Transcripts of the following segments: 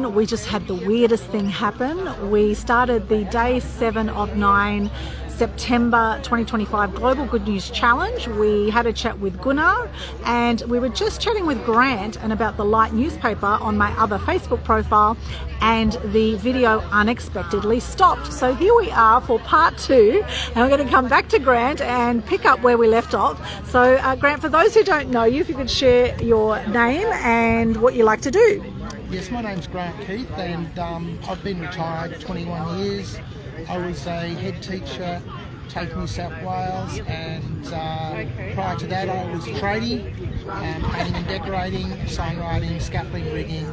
then we just had the weirdest thing happen. We started the day 7 of 9 September 2025 Global Good News Challenge. We had a chat with Gunnar, and we were just chatting with Grant and about the Light newspaper on my other Facebook profile, and the video unexpectedly stopped. So here we are for part 2, and we're going to come back to Grant and pick up where we left off. So Grant, for those who don't know you, if you could share your name and what you like to do. Yes, my name's Grant Keith, and I've been retired 21 years. I was a head teacher, TAFE New South Wales, and prior to that I was a tradie, painting and decorating, signwriting, scaffolding, rigging.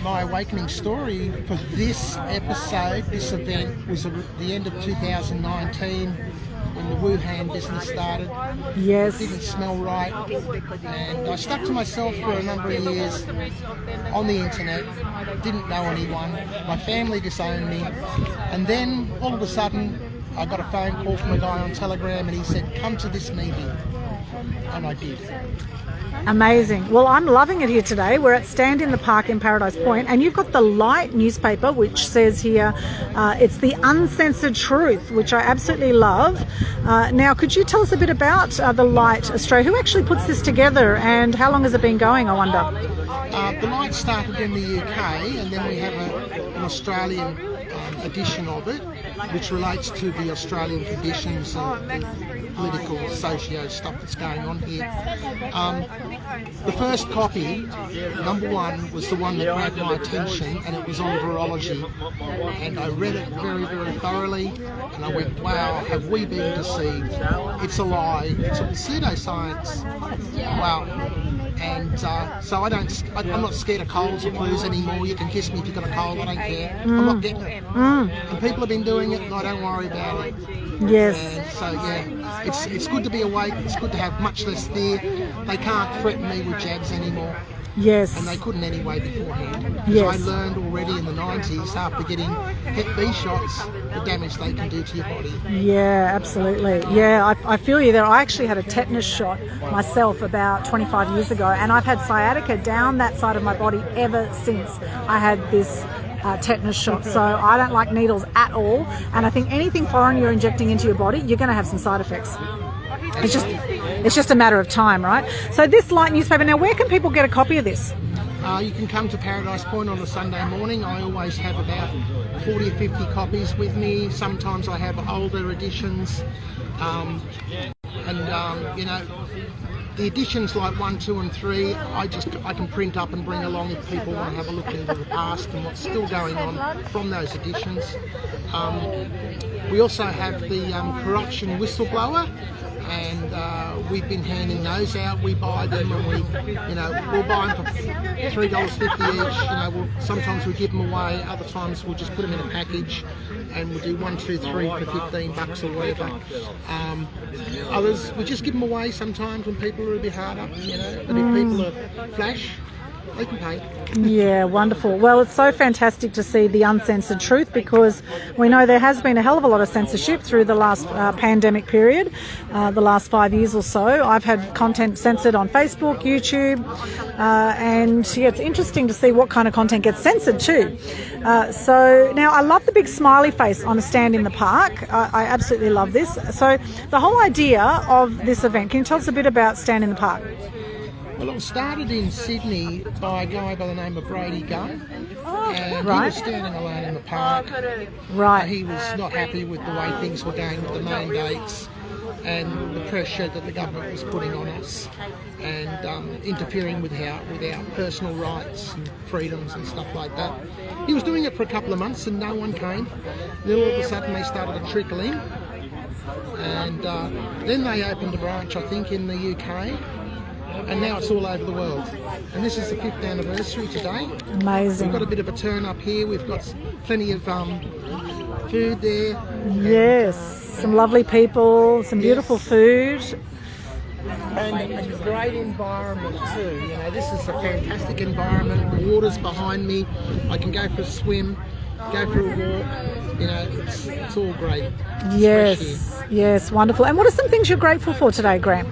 My awakening story for this episode, this event, was the end of 2019 when the Wuhan business started. Yes. It didn't smell right, and I stuck to myself for a number of years on the internet. Didn't know anyone. My family disowned me, and then all of a sudden I got a phone call from a guy on Telegram, and he said, "Come to this meeting," and I did. Amazing. Well, I'm loving it here today. We're at Stand in the Park in Paradise Point, and you've got the Light newspaper, which says here it's the uncensored truth, which I absolutely love. Now, could you tell us a bit about the Light Australia? Who actually puts this together, and how long has it been going, I wonder? The Light started in the UK, and then we have an Australian edition of it, which relates to the Australian conditions and the political, socio stuff that's going on here. The first copy, number 1, was the one that grabbed my attention, and it was on virology. And I read it very, very thoroughly, and I went, wow, have we been deceived? It's a lie. It's a pseudoscience. Wow. And so I'm not scared of colds or flus anymore. You can kiss me if you've got a cold, I don't care. I'm not getting it. And people have been doing it, and I don't worry about it. Yes. And so yeah, it's good to be awake. It's good to have much less fear. They can't threaten me with jabs anymore. Yes. And they couldn't anyway beforehand. Yes. So I learned already in the 90s, after getting Hep B shots, the damage they can do to your body. Yeah, absolutely. Yeah, I feel you there. I actually had a tetanus shot myself about 25 years ago, and I've had sciatica down that side of my body ever since I had this tetanus shot. So I don't like needles at all, and I think anything foreign you're injecting into your body, you're going to have some side effects. It's just a matter of time, right? So this Light newspaper, now where can people get a copy of this? You can come to Paradise Point on a Sunday morning. I always have about 40 or 50 copies with me. Sometimes I have older editions. You know, the editions like 1, 2 and 3, I can print up and bring along if people want to have a look into the past and what's still going on from those editions. We also have the corruption whistleblower, and we've been handing those out. We buy them, and we'll buy them for $3.50 each. Sometimes we give them away, other times we'll just put them in a package, and we'll do 1, 2, 3 for $15 or whatever. Others we just give them away sometimes when people are a bit hard up, but if people are flash, they can pay. Yeah, wonderful. Well, it's so fantastic to see the uncensored truth, because we know there has been a hell of a lot of censorship through the last pandemic period, the last 5 years or so. I've had content censored on Facebook, YouTube, and yeah, it's interesting to see what kind of content gets censored too. So now I love the big smiley face on a Stand in the Park. I absolutely love this. So the whole idea of this event, can you tell us a bit about Stand in the Park? Well, it was started in Sydney by a guy by the name of Brady Gunn, and right. He was standing alone in the park. Right. He was not happy with the way things were going with the mandates and the pressure that the government was putting on us, and interfering with our personal rights and freedoms and stuff like that. He was doing it for a couple of months and no one came. Then all of a sudden they started to trickle in, and then they opened a branch, I think, in the UK. And now it's all over the world. And this is the 5th anniversary today. Amazing. We've got a bit of a turn up here. We've got plenty of food there. Yes, some lovely people, some beautiful food. And a great environment too. This is a fantastic environment. The water's behind me. I can go for a swim, go for a walk. It's all great. Yes, yes, wonderful. And what are some things you're grateful for today, Graham?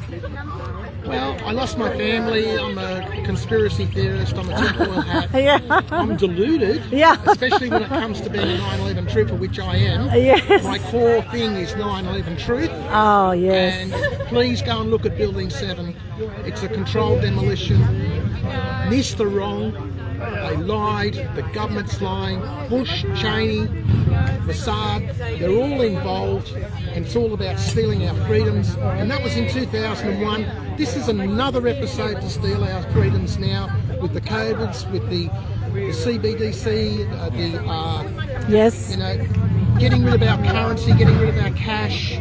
Well, I lost my family. I'm a conspiracy theorist. I'm a tinfoil hat. Yeah. I'm deluded. Yeah. Especially when it comes to being a 9/11 truther, which I am. Yes. My core thing is 9/11 truth. Oh, yes. And please go and look at Building 7. It's a controlled demolition. NIST are wrong. They lied. The government's lying. Bush, Cheney, Mossad, they're all involved, and it's all about stealing our freedoms. And that was in 2001. This is another episode to steal our freedoms now, with the COVIDs, with the CBDC, Yes. you know, getting rid of our currency, getting rid of our cash.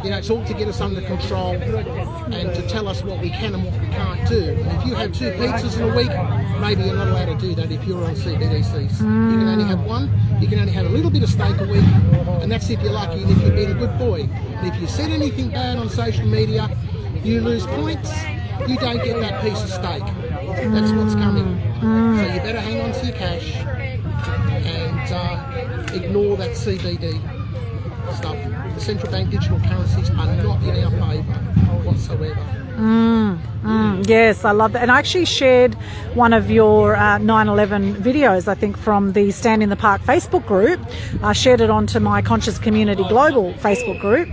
You know, it's all to get us under control and to tell us what we can and what we can't do. And if you have 2 pizzas in a week, maybe you're not allowed to do that if you're on CBDCs. You can only have 1. You can only have a little bit of steak a week, and that's if you're lucky and if you've been a good boy. And if you said anything bad on social media, you lose points. You don't get that piece of steak. That's what's coming. So you better hang on to your cash and ignore that CBD stuff. The central bank digital currencies are not in our favour whatsoever. Yes, I love that. And I actually shared one of your 9/11 videos, I think, from the Stand in the Park Facebook group. I shared it onto my Conscious Community Global Facebook group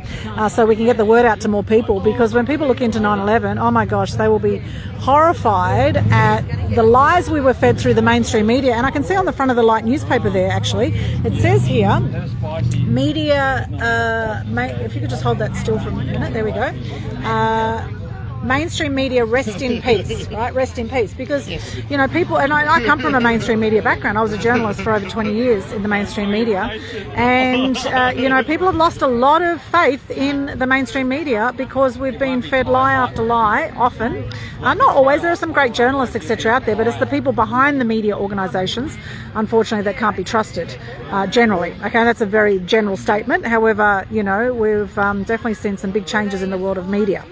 so we can get the word out to more people, because when people look into 9/11, oh my gosh, they will be horrified at the lies we were fed through the mainstream media. And I can see on the front of the Light newspaper there, actually, it says here, media, if you could just hold that still for a minute, there we go. Mainstream media, rest in peace, right? Rest in peace. Because, you know, people, and I come from a mainstream media background. I was a journalist for over 20 years in the mainstream media. And, you know, people have lost a lot of faith in the mainstream media because we've been fed lie after lie, often. Not always. There are some great journalists, etc. out there, but it's the people behind the media organisations, unfortunately, that can't be trusted, generally. Okay, that's a very general statement. However, you know, we've definitely seen some big changes in the world of media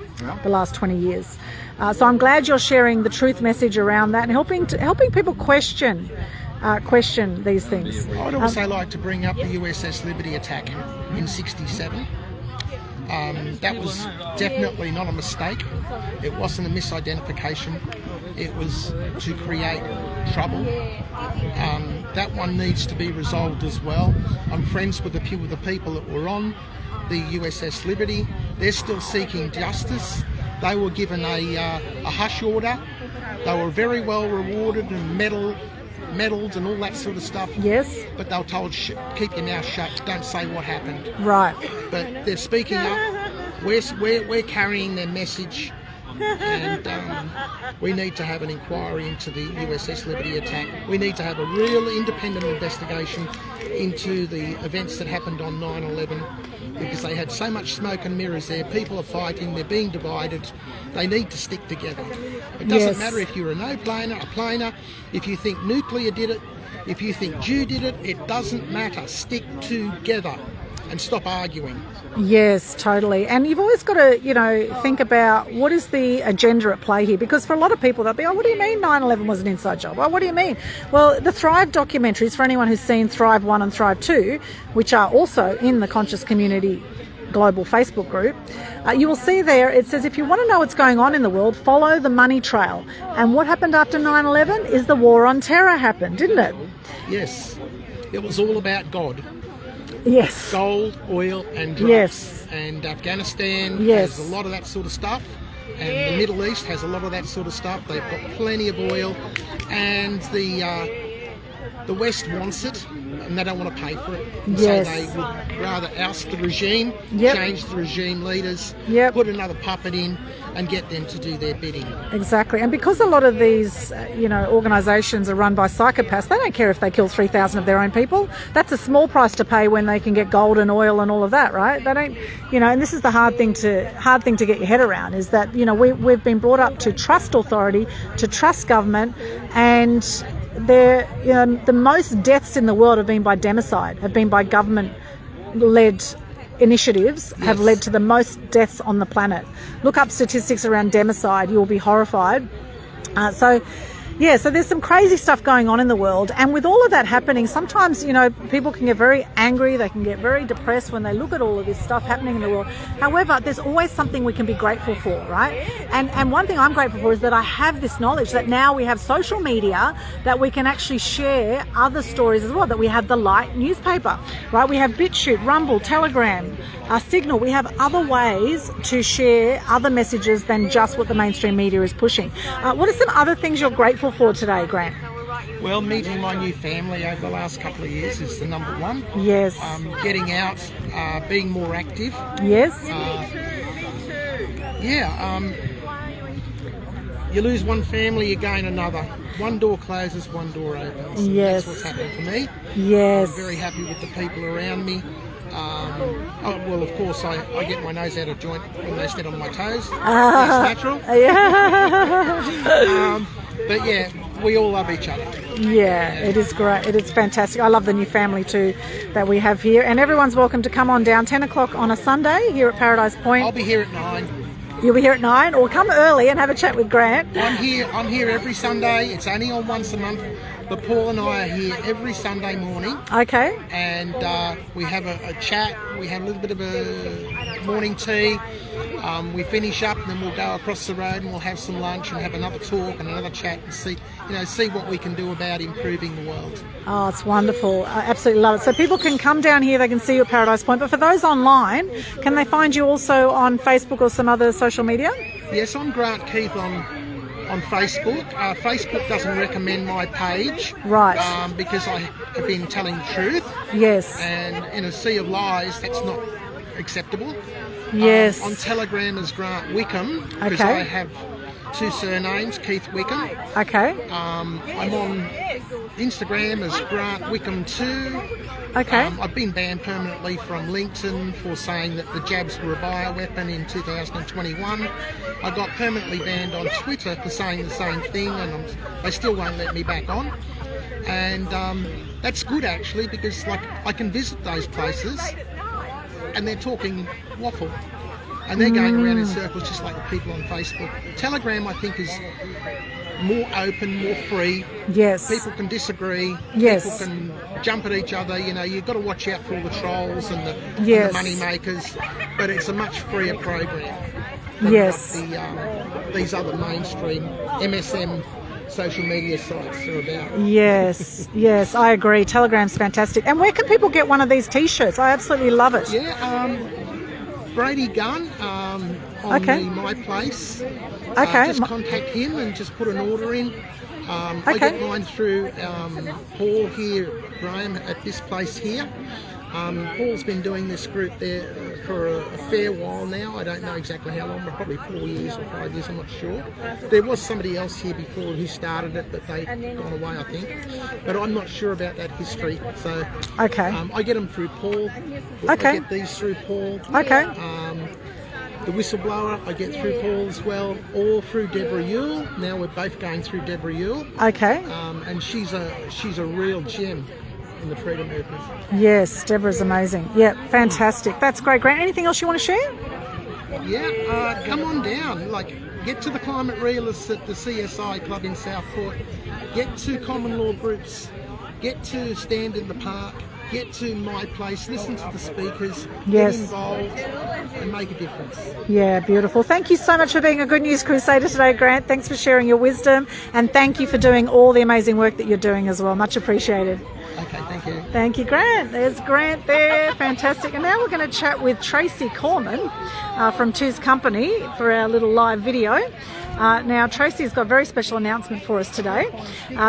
the last 20 years. So I'm glad you're sharing the truth message around that and helping people question these things. I'd also like to bring up the USS Liberty attack in '67. That was definitely not a mistake. It wasn't a misidentification. It was to create trouble. That one needs to be resolved as well. I'm friends with a few of the people that were on the USS Liberty. They're still seeking justice. They were given a hush order. They were very well rewarded and medaled and all that sort of stuff. Yes. But they were told, keep your mouth shut, don't say what happened. Right. But they're speaking up. We're carrying their message. And we need to have an inquiry into the USS Liberty attack. We need to have a real independent investigation into the events that happened on 9/11, because they had so much smoke and mirrors there. People are fighting, they're being divided. They need to stick together. It doesn't matter if you're a no-planer, a planer, if you think nuclear did it, if you think Jew did it, it doesn't matter. Stick together and stop arguing. Yes, totally. And you've always got to, you know, think about what is the agenda at play here, because for a lot of people they'll be, oh, what do you mean 9/11 was an inside job? Oh, what do you mean? Well, the Thrive documentaries, for anyone who's seen Thrive 1 and Thrive 2, which are also in the Conscious Community Global Facebook group, you will see there it says, if you want to know what's going on in the world, follow the money trail. And what happened after 9/11 is the war on terror happened, didn't it? Yes, it was all about God. Yes. Gold, oil and drugs. Yes. And Afghanistan Yes. has a lot of that sort of stuff. And the Middle East has a lot of that sort of stuff. They've got plenty of oil. And the West wants it, and they don't want to pay for it. Yes. So they would rather oust the regime, Yep. change the regime leaders, Yep. put another puppet in, and get them to do their bidding. Exactly. And because a lot of these, you know, organisations are run by psychopaths, they don't care if they kill 3,000 of their own people. That's a small price to pay when they can get gold and oil and all of that, right? They don't, you know, and this is the hard thing to get your head around, is that, you know, we've been brought up to trust authority, to trust government, and you know, the most deaths in the world have been by democide, have been by government-led initiatives, have led to the most deaths on the planet. Look up statistics around democide, you'll be horrified. So, Yeah, so there's some crazy stuff going on in the world, and with all of that happening, sometimes, you know, people can get very angry, they can get very depressed when they look at all of this stuff happening in the world. However, there's always something we can be grateful for, right? And one thing I'm grateful for is that I have this knowledge that now we have social media that we can actually share other stories as well, that we have the Light newspaper, right? We have BitChute, Rumble, Telegram, Signal. We have other ways to share other messages than just what the mainstream media is pushing. What are some other things you're grateful for today, Grant? Well, meeting my new family over the last couple of years is the number one. Yes. Getting out, being more active. Yes. You lose one family, you gain another. One door closes, one door opens. Yes. That's what's happened for me. Yes. I'm very happy with the people around me. Well, of course, I get my nose out of joint when they step on my toes. That's natural. Yeah. But yeah, we all love each other. Yeah, it is great. It is fantastic. I love the new family too that we have here. And everyone's welcome to come on down 10 o'clock on a Sunday here at Paradise Point. I'll be here at 9. You'll be here at 9, or come early and have a chat with Grant. I'm here every Sunday. It's only on once a month. But Paul and I are here every Sunday morning. Okay. And we have a chat. We have a little bit of a morning tea. We finish up and then we'll go across the road and we'll have some lunch and have another talk and another chat and see what we can do about improving the world. Oh, it's wonderful. I absolutely love it. So people can come down here, they can see you at Paradise Point. But for those online, can they find you also on Facebook or some other social media? Yes, I'm Grant Keith on Facebook. Facebook doesn't recommend my page. Right. Because I have been telling the truth. Yes. And in a sea of lies, that's not acceptable. Yes. On Telegram as Grant Wickham, because Okay. I have 2 surnames, Keith Wickham. Okay. I'm on Instagram as Grant Wickham 2. Okay. I've been banned permanently from LinkedIn for saying that the jabs were a bioweapon in 2021. I got permanently banned on Twitter for saying the same thing, and they still won't let me back on. And that's good actually, because like I can visit those places and they're talking waffle. And they're going around in circles just like the people on Facebook. Telegram, I think, is more open, more free. Yes. People can disagree. Yes. People can jump at each other. You know, you've got to watch out for all the trolls and the money makers. But it's a much freer program than Yes. what these other mainstream MSM social media sites are about. Yes, yes, I agree. Telegram's fantastic. And where can people get one of these T-shirts? I absolutely love it. Yeah, Brady Gunn on Okay. the My Place. Okay. Just contact him and just put an order in. I get mine through Paul here, Graham, at this place here. Paul's been doing this group there for a fair while now. I don't know exactly how long, but probably 4 years or 5 years, I'm not sure. There was somebody else here before who started it, but they've gone away, I think. But I'm not sure about that history. So Okay. I get them through Paul. Okay. I get these through Paul. Okay. The whistleblower I get through Paul as well, or through Deborah Yule. Now we're both going through Deborah Yule. Okay. And she's a real gem in the freedom movement. Yes, Deborah's amazing. Yeah, fantastic. That's great, Grant. Anything else you want to share? Yeah, come on down. Like, get to the climate realists at the CSI Club in Southport. Get to common law groups. Get to stand in the park. Get to My Place. Listen to the speakers. Yes. Get involved and make a difference. Yeah, beautiful. Thank you so much for being a Good News Crusader today, Grant. Thanks for sharing your wisdom, and thank you for doing all the amazing work that you're doing as well. Much appreciated. Okay, thank you. Thank you, Grant. There's Grant there. Fantastic. And now we're going to chat with Tracey Korman from Two's Company for our little live video. Now, Tracey's got a very special announcement for us today.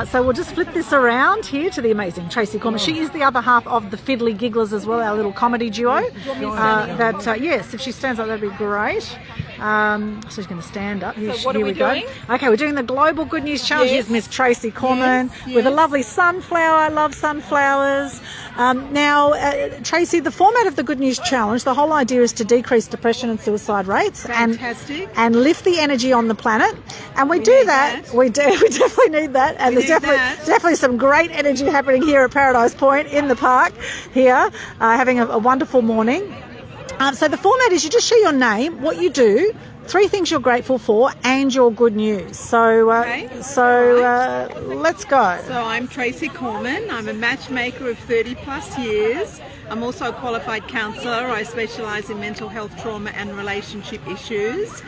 So we'll just flip this around here to the amazing Tracey Korman. She is the other half of the Fiddly Gigglers as well, our little comedy duo. Yes, if she stands up, that'd be great. So she's going to stand up. So what are we doing? Okay, we're doing the Global Good News Challenge. Here's Miss Tracey Korman with a lovely sunflower. I love sunflowers. Now, Tracey, the format of the Good News Challenge, the whole idea is to decrease depression and suicide rates and lift the energy on the planet. And we do that. We definitely need that. And there's definitely some great energy happening here at Paradise Point in the park here, having a wonderful morning. So the format is you just share your name, what you do, 3 things you're grateful for and your good news. So, let's go. So I'm Tracey Korman. I'm a matchmaker of 30 plus years. I'm also a qualified counsellor. I specialise in mental health, trauma and relationship issues.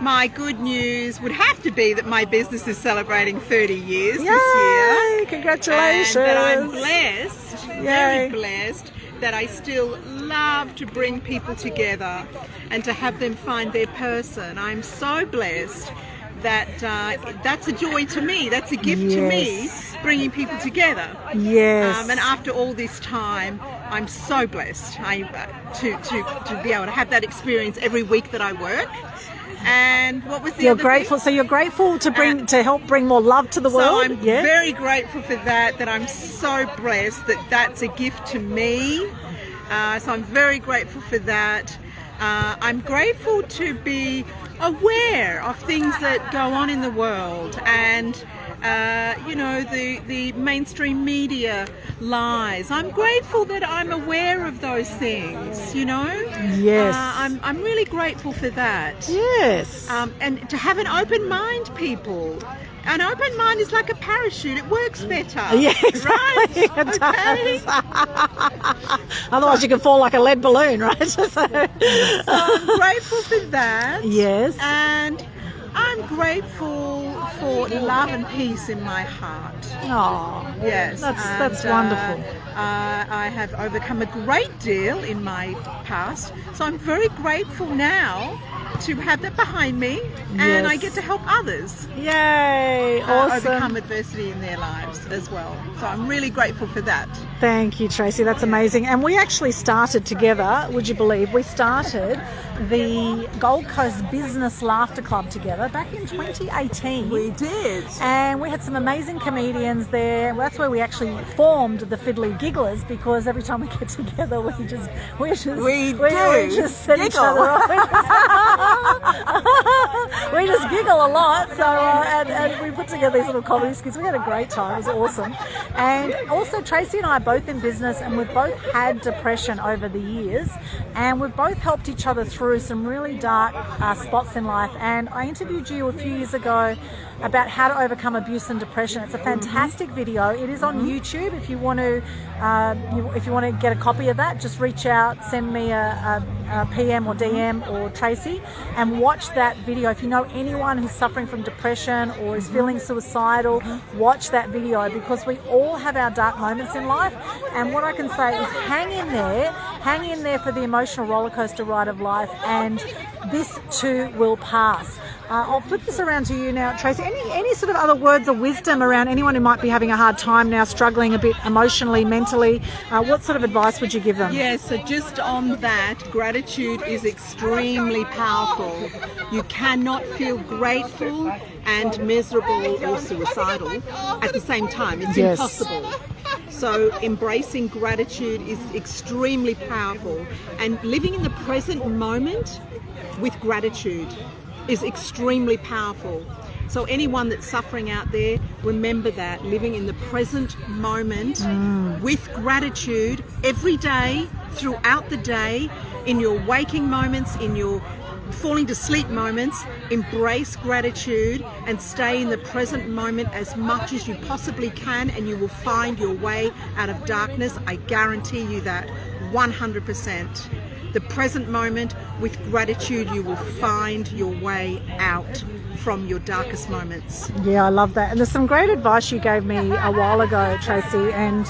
My good news would have to be that my business is celebrating 30 years this year. Congratulations. And that I'm blessed, very blessed, that I still love to bring people together and to have them find their person. I'm so blessed that that's a joy to me. That's a gift to me, bringing people together. Yes. And after all this time, I'm so blessed to be able to have that experience every week that I work. And what was the other grateful? thing? So you're grateful to help bring more love to the world. So I'm very grateful for that. That I'm so blessed that that's a gift to me. So I'm very grateful for that. I'm grateful to be aware of things that go on in the world, and the mainstream media lies. I'm grateful that I'm aware of those things, Yes. I'm really grateful for that. Yes. And to have an open mind, people. An open mind is like a parachute. It works better. Yeah, exactly. Right? It Okay. does. Otherwise you can fall like a lead balloon, right? So I'm grateful for that. Yes. And I'm grateful for love and peace in my heart. Oh, Yes. that's wonderful. I have overcome a great deal in my past, so I'm very grateful now to have that behind me, and I get to help others Yay! Awesome. overcome adversity in their lives as well. So I'm really grateful for that. Thank you, Tracey. That's amazing. And we actually started together, would you believe? We started the Gold Coast Business Laughter Club together back in 2018. We did. And we had some amazing comedians there. That's where we actually formed the Fiddly Gigglers, because every time we get together, we just set each other off. We just giggle a lot. So and we put together these little comedy skits. We had a great time. It was awesome. And also, Tracey and I are both in business, and we've both had depression over the years, and we've both helped each other through some really dark spots in life. And I interviewed you a few years ago about how to overcome abuse and depression. It's a fantastic video. It is on YouTube. If you want to get a copy of that, just reach out, send me a PM or DM or Tracey, and watch that video. If you know anyone who's suffering from depression or is feeling suicidal, watch that video, because we all have our dark moments in life. And what I can say is hang in there for the emotional roller coaster ride of life, and this too will pass. I'll flip this around to you now, Tracey. Any sort of other words of wisdom around anyone who might be having a hard time now, struggling a bit emotionally, mentally? What sort of advice would you give them? Yes, so just on that, gratitude is extremely powerful. You cannot feel grateful and miserable or suicidal at the same time. It's impossible. So embracing gratitude is extremely powerful, and living in the present moment with gratitude is extremely powerful. So anyone that's suffering out there, remember that, living in the present moment with gratitude every day, throughout the day, in your waking moments, in your falling to sleep moments, embrace gratitude and stay in the present moment as much as you possibly can, and you will find your way out of darkness. I guarantee you that 100%. The present moment with gratitude, you will find your way out from your darkest moments. Yeah, I love that. And there's some great advice you gave me a while ago, Tracey, and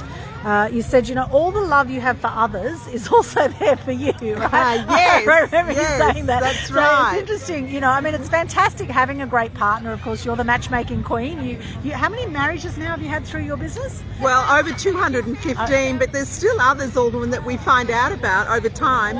you said, all the love you have for others is also there for you, right? Yes. I remember you saying that. That's so right. It's interesting, it's fantastic having a great partner. Of course, you're the matchmaking queen. You how many marriages now have you had through your business? Well, over 215, but there's still others, Aldwyn, that we find out about over time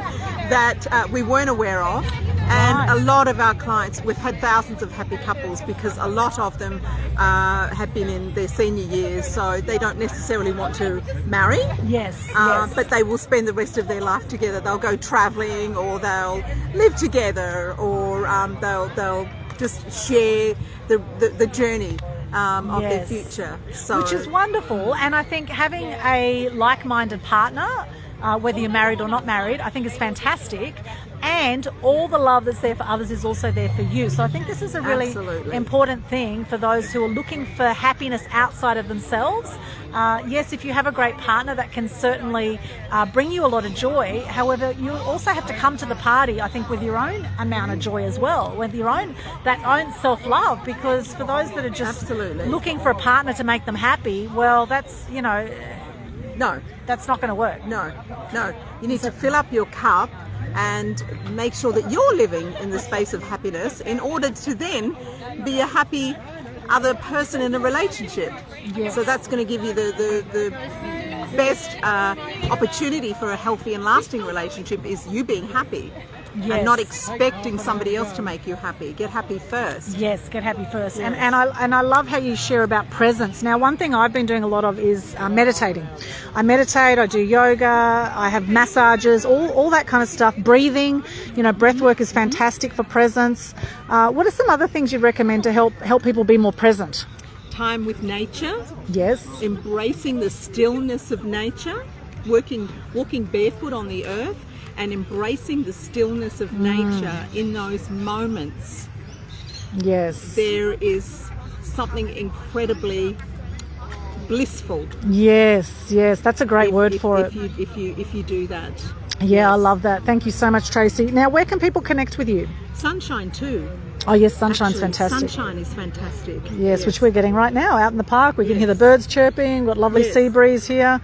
that we weren't aware of. And a lot of our clients, we've had thousands of happy couples, because a lot of them have been in their senior years, so they don't necessarily want to marry. Yes. But they will spend the rest of their life together. They'll go travelling, or they'll live together, or they'll just share the journey of their future. So, which is wonderful. And I think having a like-minded partner whether you're married or not married, I think is fantastic. And all the love that's there for others is also there for you. So I think this is a really important thing for those who are looking for happiness outside of themselves. Yes, if you have a great partner, that can certainly bring you a lot of joy. However, you also have to come to the party, I think, with your own amount of joy as well, with your own self-love. Because for those that are just looking for a partner to make them happy, well, that's, no, that's not going to work. No. You need to fill up your cup and make sure that you're living in the space of happiness in order to then be a happy other person in a relationship. Yes. So that's going to give you the best opportunity for a healthy and lasting relationship is you being happy. Yes. And not expecting somebody else to make you happy. Get happy first. Yes, get happy first. Yes. And I love how you share about presence. Now, one thing I've been doing a lot of is meditating. I meditate, I do yoga, I have massages, all that kind of stuff. Breathing, breath work is fantastic for presence. What are some other things you'd recommend to help people be more present? Time with nature. Yes. Embracing the stillness of nature. Walking barefoot on the earth. And embracing the stillness of nature in those moments. Yes. There is something incredibly blissful. Yes, that's a great word for it. If you do that. Yeah, yes. I love that. Thank you so much, Tracey. Now, where can people connect with you? Sunshine too. Oh yes, sunshine's fantastic. Sunshine is fantastic. Yes, which we're getting right now out in the park. We can hear the birds chirping. We've got lovely sea breeze here.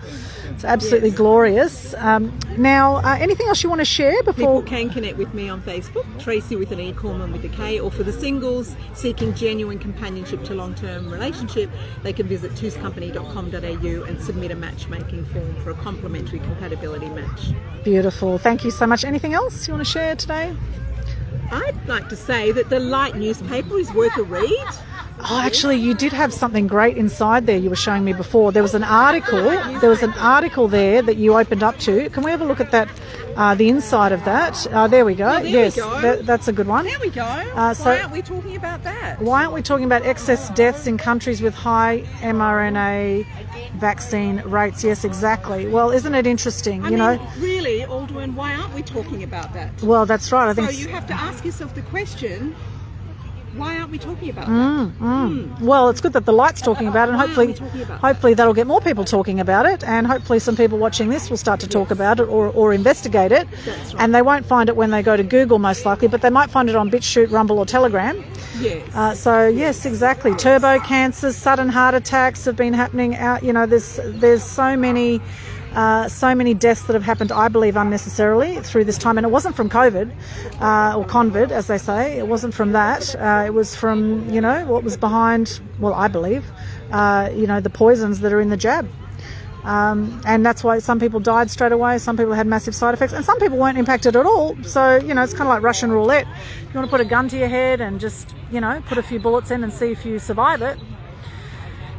It's absolutely glorious. Now, anything else you want to share before? People can connect with me on Facebook, Tracey with an E, Korman with a K, or for the singles seeking genuine companionship to long-term relationship, they can visit two'scompany.com.au and submit a matchmaking form for a complimentary compatibility match. Beautiful. Thank you so much. Anything else you want to share today? I'd like to say that the Light newspaper is worth a read. Oh, actually, you did have something great inside there you were showing me before. There was an article. There that you opened up to. Can we have a look at that, the inside of that? There we go. Oh, yes, that's a good one. There we go. Why aren't we talking about that? Why aren't we talking about excess deaths in countries with high mRNA vaccine rates? Yes, exactly. Well, isn't it interesting? I mean, really, Aldwyn, why aren't we talking about that? Well, that's right. I think so. You have to ask yourself the question. Why aren't we talking about that? Well, it's good that the Light's talking about it, and hopefully that'll get more people talking about it, and hopefully some people watching this will start to talk about it or investigate it. That's right. And they won't find it when they go to Google, most likely, but they might find it on BitChute, Rumble or Telegram. Yes. So yes, exactly. Turbo cancers, sudden heart attacks have been happening out. There's so many deaths that have happened, I believe, unnecessarily through this time. And it wasn't from COVID, or convid, as they say. It wasn't from that. It was from, what was behind, well, I believe, the poisons that are in the jab. And that's why some people died straight away. Some people had massive side effects, and some people weren't impacted at all. So, it's kind of like Russian roulette. You want to put a gun to your head and just, put a few bullets in and see if you survive it.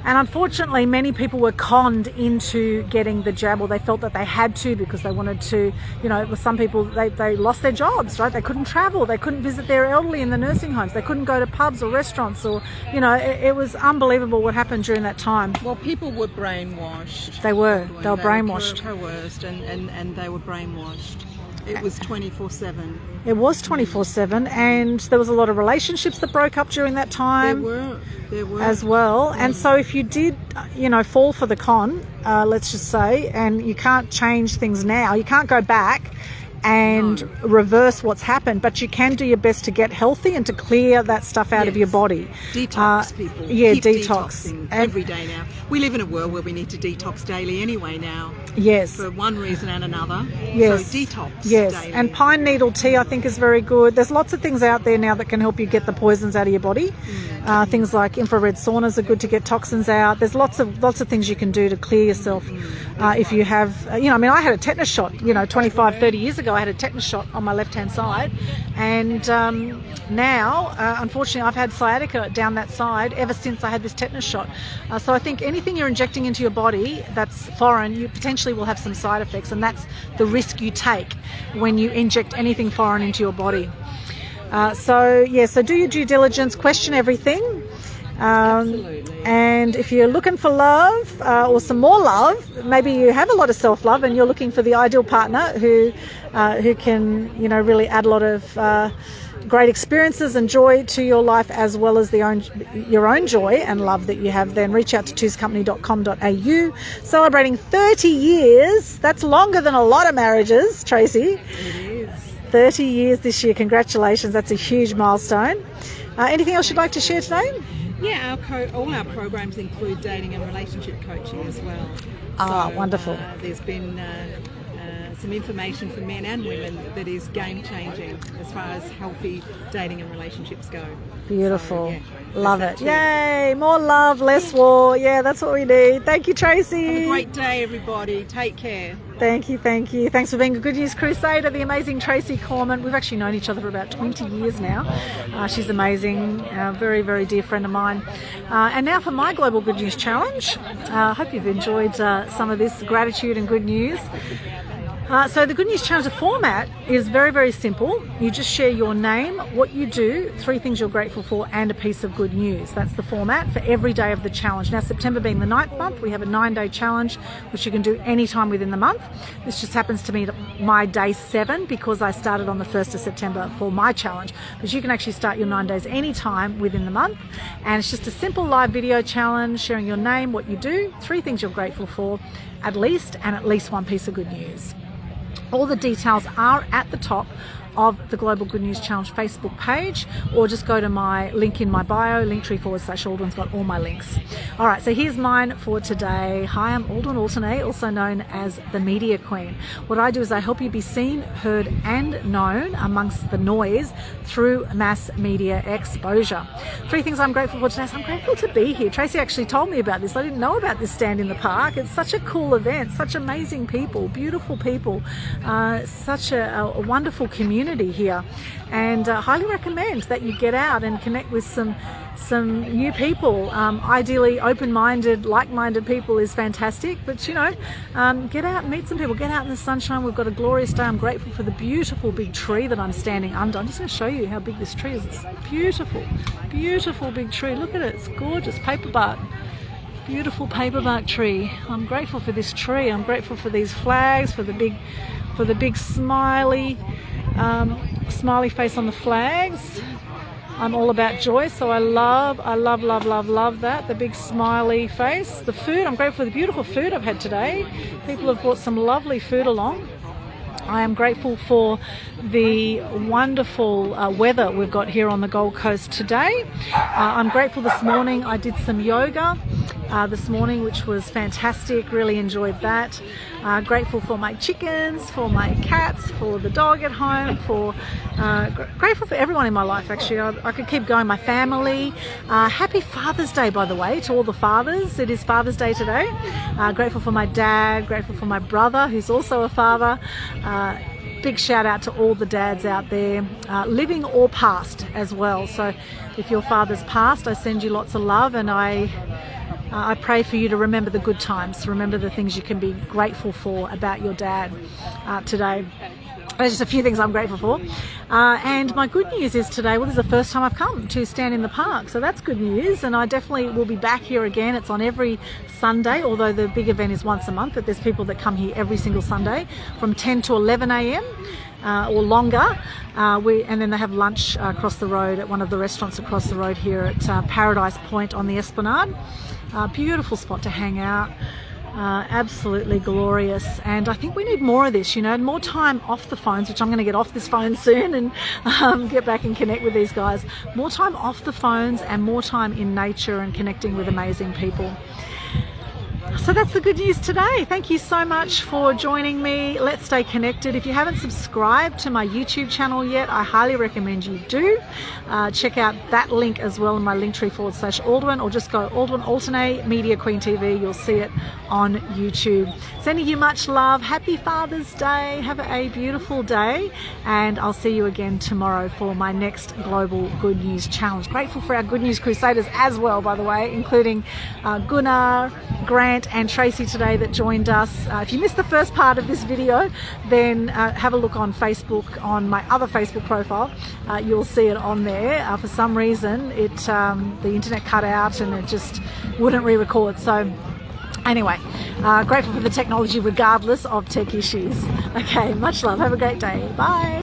And unfortunately, many people were conned into getting the jab, or they felt that they had to because they wanted to, some people, they lost their jobs, right? They couldn't travel. They couldn't visit their elderly in the nursing homes. They couldn't go to pubs or restaurants, or, it was unbelievable what happened during that time. Well, people were brainwashed. They were brainwashed. They were coerced and they were brainwashed. It was 24/7. It was 24/7, and there was a lot of relationships that broke up during that time. There were. As well. And so if you did, fall for the con, let's just say, and you can't change things now, you can't go back and reverse what's happened, but you can do your best to get healthy and to clear that stuff out of your body. Detox, people. Yeah, Keep detoxing. Every day now. We live in a world where we need to detox daily anyway now. Yes. For one reason and another. Yes. So detox daily. And pine needle tea, I think, is very good. There's lots of things out there now that can help you get the poisons out of your body. Things like infrared saunas are good to get toxins out. There's lots of things you can do to clear yourself. If you have, I had a tetanus shot, 25, 30 years ago. I had a tetanus shot on my left-hand side, and now, unfortunately, I've had sciatica down that side ever since I had this tetanus shot. So I think anything you're injecting into your body that's foreign, you potentially will have some side effects, and that's the risk you take when you inject anything foreign into your body. So do your due diligence, question everything. Absolutely. And if you're looking for love or some more love, maybe you have a lot of self-love and you're looking for the ideal partner who can, you know, really add a lot of great experiences and joy to your life, as well as your own joy and love that you have, then reach out to two'scompany.com.au. Celebrating 30 years. That's longer than a lot of marriages, Tracey. It is. 30 years this year. Congratulations. That's a huge milestone. Anything else you'd like to share today? Yeah, all our programs include dating and relationship coaching as well. Wonderful. There's been some information for men and women that is game-changing as far as healthy dating and relationships go. Beautiful. So, yeah, love it. too. Yay! More love, less war. Yeah, that's what we need. Thank you, Tracey. Have a great day, everybody. Take care. Thank you. Thanks for being a Good News Crusader, the amazing Tracey Korman. We've actually known each other for about 20 years now. She's amazing, very, very dear friend of mine. And now for my Global Good News Challenge. I hope you've enjoyed some of this gratitude and good news. So the Good News Challenge, the format is very, very simple. You just share your name, what you do, 3 things you're grateful for, and a piece of good news. That's the format for every day of the challenge. Now, September being the 9th month, we have a 9-day challenge, which you can do anytime within the month. This just happens to be my day 7 because I started on the 1st of September for my challenge. But you can actually start your 9 days anytime within the month. And it's just a simple live video challenge, sharing your name, what you do, 3 things you're grateful for, at least 1 piece of good news. All the details are at the top of the Global Good News Challenge Facebook page, or just go to my link in my bio, linktr.ee/Aldwyn's got all my links. All right, so here's mine for today. Hi, I'm Aldwyn Alternate, also known as the Media Queen. What I do is I help you be seen, heard and known amongst the noise through mass media exposure. 3 things I'm grateful for today. So I'm grateful to be here. Tracey actually told me about this. I didn't know about this stand in the park. It's such a cool event, such amazing people, beautiful people, such a wonderful community here, and highly recommend that you get out and connect with some new people. Ideally open-minded, like-minded people is fantastic, but you know, get out and meet some people, get out in the sunshine. We've got a glorious day. I'm grateful for the beautiful big tree that I'm standing under. I'm just going to show you how big this tree is. It's beautiful, beautiful big tree. Look at it, it's gorgeous. Paperbark, beautiful paperbark tree. I'm grateful for this tree. I'm grateful for these flags, for the big smiley face on the flags. I'm all about joy, so I love that, the big smiley face. The food, I'm grateful for the beautiful food I've had today. People have brought some lovely food along. I am grateful for the wonderful weather we've got here on the Gold Coast today. I'm grateful this morning. I did some yoga this morning, which was fantastic. Really enjoyed that. Grateful for my chickens, for my cats, for the dog at home, grateful for everyone in my life, actually. I could keep going. My family. Happy Father's Day, by the way, to all the fathers. It is Father's Day today. Grateful for my dad, grateful for my brother, who's also a father. Big shout out to all the dads out there, living or past as well. So if your father's passed, I send you lots of love, and I pray for you to remember the good times, remember the things you can be grateful for about your dad today. There's just a few things I'm grateful for. And my good news is today, well, this is the first time I've come to stand in the park, so that's good news, and I definitely will be back here again. It's on every Sunday, although the big event is once a month, but there's people that come here every single Sunday from 10 to 11 a.m. Or longer, and then they have lunch across the road at one of the restaurants across the road here at Paradise Point on the Esplanade. Beautiful spot to hang out. Absolutely glorious, and I think we need more of this, you know, more time off the phones, which I'm going to get off this phone soon and get back and connect with these guys. More time off the phones and more time in nature and connecting with amazing people. So that's the good news today. Thank you so much for joining me. Let's stay connected. If you haven't subscribed to my YouTube channel yet, I highly recommend you do. Check out that link as well in my linktree/Aldwyn, or just go Aldwyn Alternate Media Queen TV. You'll see it on YouTube. Sending you much love. Happy Father's Day. Have a beautiful day, and I'll see you again tomorrow for my next Global Good News Challenge. Grateful for our Good News Crusaders as well, by the way, including Gunnar, Grant and Tracey today that joined us. If you missed the first part of this video, then have a look on Facebook, on my other Facebook profile. You'll see it on there. For some reason, the internet cut out and it just wouldn't re-record. So anyway, grateful for the technology regardless of tech issues. Okay, much love. Have a great day. Bye.